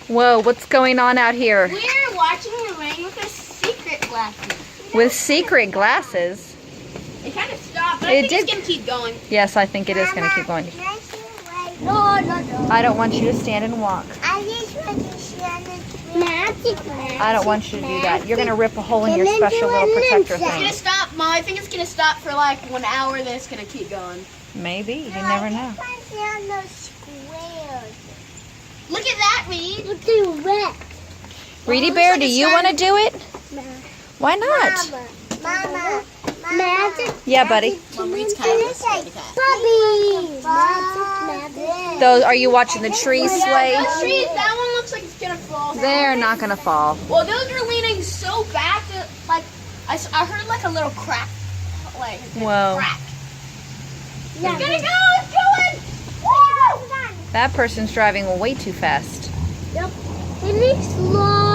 Whoa, what's going on out here? We're watching the rain with a secret glasses. With secret glasses? It kind of stopped, but It I think did. it's going to keep going. Yes, I think it is going to keep going. No. I don't want you to stand and walk. I just want to stand magic. I don't want you to do that. You're going to rip a hole in your special little protector It's going thing. to stop, Mom. I think it's going to stop for like 1 hour, then it's going to keep going. Maybe. You never know. I want to stand those squares. Look at that, Reed. Look at red. Reedy Bear, do you want to do it? Why not? Mama. Magic. Yeah, buddy. Mom, Reed's kind of a scaredy cat. Bubby. Magic. Those, are you watching the trees sway? Those trees, that one looks like it's going to fall. They're not going to fall. Well, those are leaning so back that, like, I heard like a little crack. Like, it's gonna Whoa. crack. Yeah. It's gonna go! It's going! Woo! That person's driving way too fast. Yep. It makes slow.